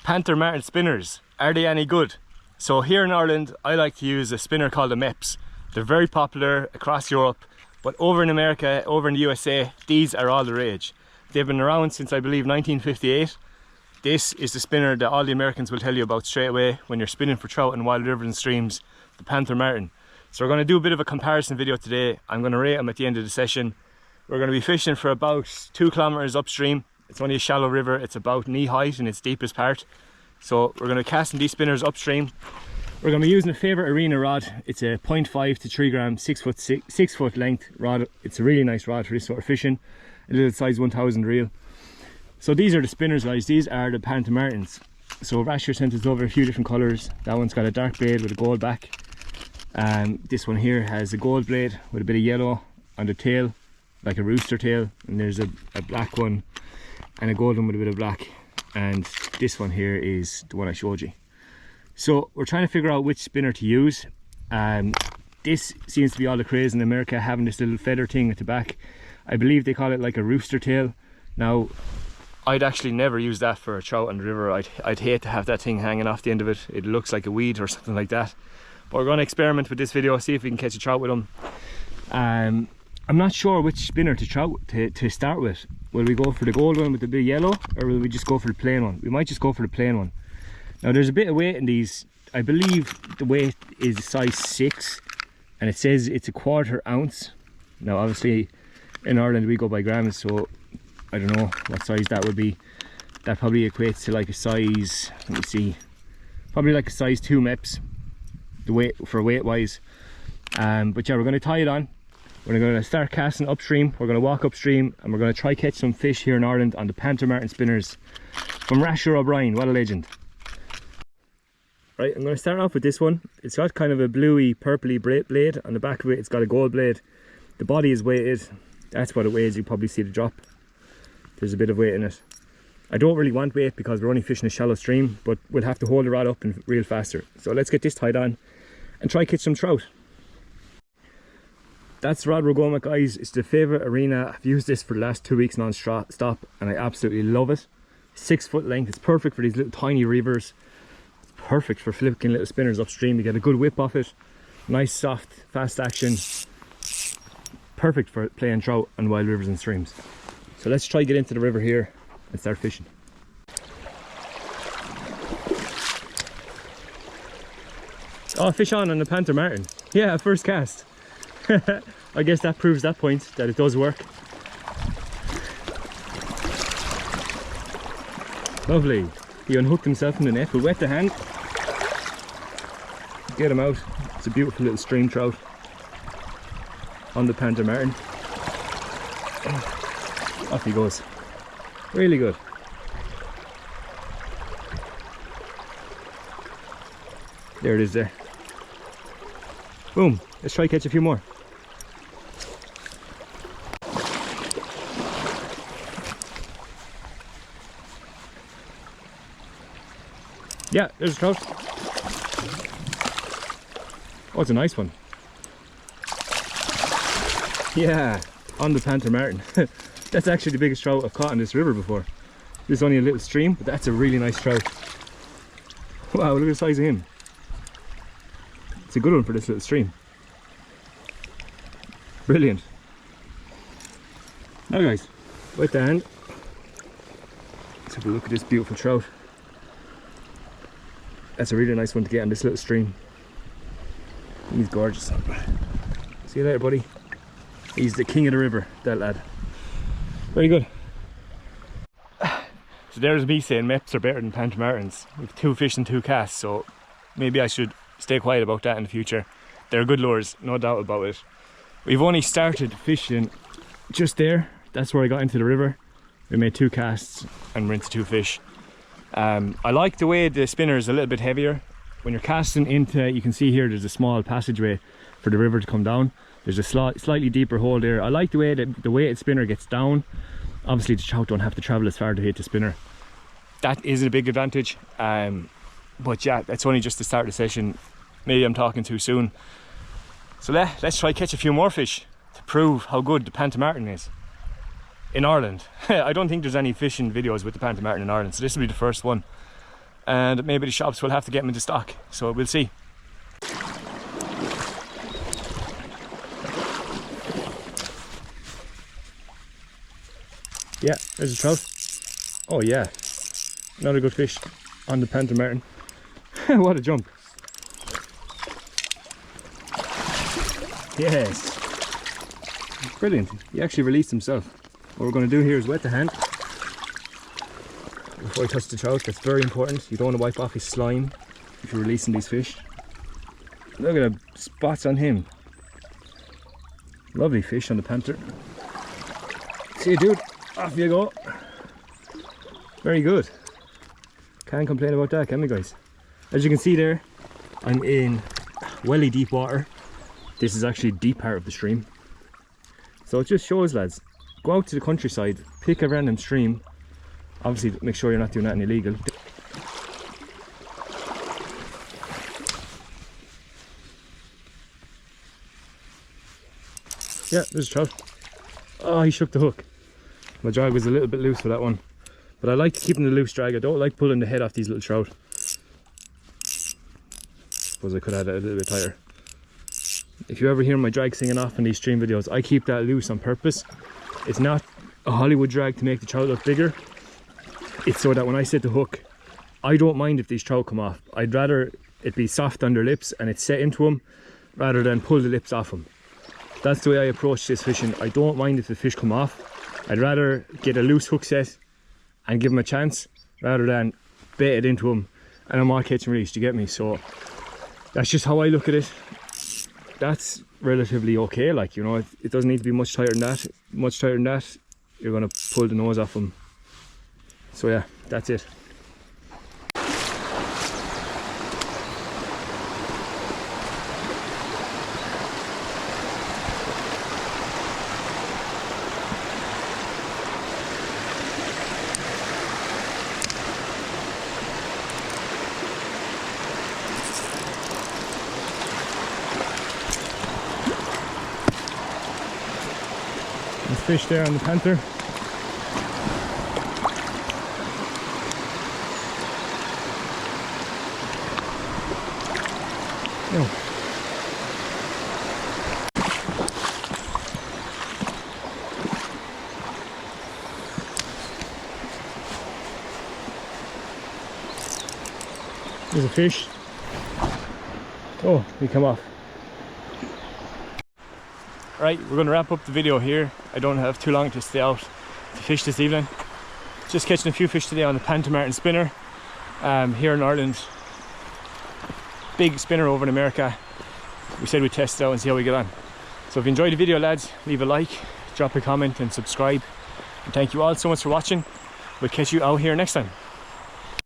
Panther Martin spinners, are they any good? So here in Ireland, I like to use a spinner called the MEPS. They're very popular across Europe, but over in America, over in the USA, these are all the rage. They've been around since I believe 1958. This is the spinner that all the Americans will tell you about straight away when you're spinning for trout in wild rivers and streams, the Panther Martin. So we're going to do a bit of a comparison video today. I'm going to rate them at the end of the session. We're going to be fishing for about 2 kilometers upstream. It's only a shallow river, it's about knee height in its deepest part. So we're going to be casting these spinners upstream. We're going to be using a favourite arena rod. It's a 0.5 to 3 gram, 6 foot length rod. It's a really nice rod for this sort of fishing. A little size 1000 reel. So these are the spinners, guys. These are the Panther Martins. So Rasher sent us over a few different colours. That one's got a dark blade with a gold back. This one here has a gold blade with a bit of yellow on the tail, like a rooster tail. And there's a black one and a gold one with a bit of black. And this one here is the one I showed you. So we're trying to figure out which spinner to use. This seems to be all the craze in America, having this little feather thing at the back. I believe they call it like a rooster tail. Now, I'd actually never use that for a trout on the river. I'd hate to have that thing hanging off the end of it. It looks like a weed or something like that. But we're going to experiment with this video, see if we can catch a trout with them. I'm not sure which spinner to start with. Will we go for the gold one with the bit of yellow, or will we just go for the plain one? We might just go for the plain one. Now there's a bit of weight in these. I believe the weight is size 6 and it says it's a 1/4 ounce. Now obviously in Ireland we go by grams, so I don't know what size that would be. That probably equates to like a size, let me see, probably like a size 2 MEPS, the weight for weight wise. But yeah, we're going to tie it on. We're going to start casting upstream. We're going to walk upstream and we're going to try catch some fish here in Ireland on the Panther Martin spinners from Rasher O'Brien. What a legend. Right, I'm going to start off with this one. It's got kind of a bluey purpley blade. On the back of it, it's got a gold blade. The body is weighted. That's what it weighs. You probably see the drop. There's a bit of weight in it. I don't really want weight because we're only fishing a shallow stream, but we'll have to hold the rod up and reel faster. So let's get this tied on and try catch some trout. That's the rod we're going with, guys. It's the favourite arena. I've used this for the last 2 weeks non-stop and I absolutely love it. 6 foot length. It's perfect for these little tiny reavers. It's perfect for flicking little spinners upstream. You get a good whip off it. Nice, soft, fast action. Perfect for playing trout on wild rivers and streams. So let's try get into the river here and start fishing. Oh, fish on the Panther Martin. Yeah, first cast. I guess that proves that point, that it does work. Lovely. He unhooked himself from the net. We'll wet the hand. Get him out. It's a beautiful little stream trout on the Panther Martin. Off he goes. Really good. There it is there. Boom. Let's try catch a few more. Yeah, there's a trout. Oh, it's a nice one. Yeah, on the Panther Martin. That's actually the biggest trout I've caught in this river before. This is only a little stream, but that's a really nice trout. Wow, look at the size of him. It's a good one for this little stream. Brilliant. Now guys, wet the hand. Let's have a look at this beautiful trout. That's a really nice one to get on this little stream. He's gorgeous. See you later, buddy. He's the king of the river, that lad. Very good. So there's me saying MEPS are better than Panther Martins. We've 2 fish and 2 casts, so maybe I should stay quiet about that in the future. They're good lures, no doubt about it. We've only started fishing just there. That's where I got into the river. We made 2 casts and we're into 2 fish. I like the way the spinner is a little bit heavier. When you're casting into, you can see here there's a small passageway for the river to come down. There's a slightly deeper hole there. I like the way that the weighted spinner gets down. Obviously the trout don't have to travel as far to hit the spinner. That is a big advantage. But yeah, that's only just the start of the session. Maybe I'm talking too soon. So let's try catch a few more fish to prove how good the Panther Martin is in Ireland. I don't think there's any fishing videos with the Panther Martin in Ireland, so this will be the first one. and maybe the shops will have to get them into stock, so we'll see. Yeah, there's a trout. Oh yeah, another good fish on the Panther Martin. What a jump. Yes, brilliant. He actually released himself. What we're going to do here is wet the hand before I touch the trout. That's very important. You don't want to wipe off his slime if you're releasing these fish. Look at the spots on him. Lovely fish on the Panther. See you, dude. Off you go. Very good. Can't complain about that, can we, guys? As you can see there, I'm in welly deep water. This is actually a deep part of the stream. So it just shows, lads, go out to the countryside, pick a random stream. Obviously make sure you're not doing anything illegal. Yeah, there's a trout. Oh, he shook the hook. My drag was a little bit loose for that one. But I like keeping the loose drag. I don't like pulling the head off these little trout. Suppose I could have had it a little bit tighter. If you ever hear my drag singing off in these stream videos, I keep that loose on purpose. It's not a Hollywood drag to make the trout look bigger. It's so that when I set the hook, I don't mind if these trout come off. I'd rather it be soft on their lips and it's set into them rather than pull the lips off them. That's the way I approach this fishing. I don't mind if the fish come off. I'd rather get a loose hook set and give them a chance rather than bait it into them and I'm all catch and release. Do you get me? So that's just how I look at it. That's relatively okay, like, you know, it doesn't need to be much tighter than that. Much tighter than that, you're going to pull the nose off them. So yeah, that's it. Fish there on the Panther. Oh. There's a fish. Oh, he come off. Right, we're going to wrap up the video here. I don't have too long to stay out to fish this evening. Just catching a few fish today on the Panther Martin Spinner here in Ireland. Big spinner over in America. We said we'd test it out and see how we get on. So if you enjoyed the video, lads, leave a like, drop a comment and subscribe. And thank you all so much for watching. We'll catch you out here next time.